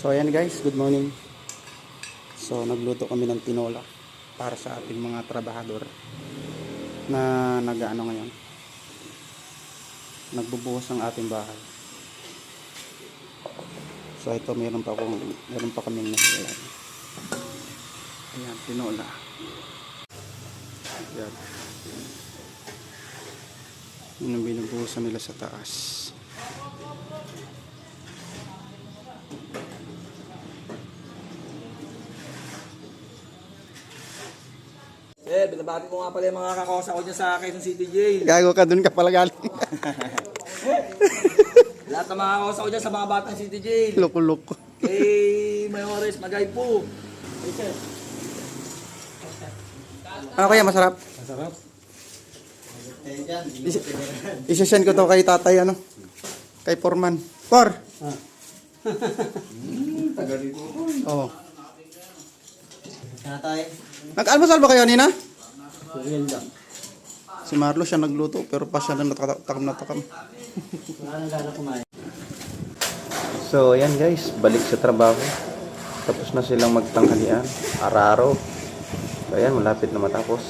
So ayan guys, good morning. So nagluto kami ng tinola para sa ating mga trabahador na nag-ano ngayon. Nagbubuhos ng ating bahay. So ito meron pa kaming nahilan. Ayan, tinola. Ayan. Yun ang binubuhusan nila sa taas. Binabati ko nga pala yung mga kakosa ko dyan sa Quezon City Jail. Gago ka, dun ka pala galing. Lahat ng mga kakosa ko dyan sa mga batang City Jail. Loko-loko. Kay Mayores Magaypo. Ano kaya masarap? Masarap. Isesend ko to kay tatay, ano? Kay Forman. Por! Taga dito. Oo. Tatay. Nag-almusal ba kayo, Nina? Yan lang. Si Marlo siya nagluto, pero pa siya na natakam. Wala nang gana kumain. So, ayan guys, balik sa trabaho. Tapos na silang magtanghalian. Araro. So, ayan, malapit na matapos.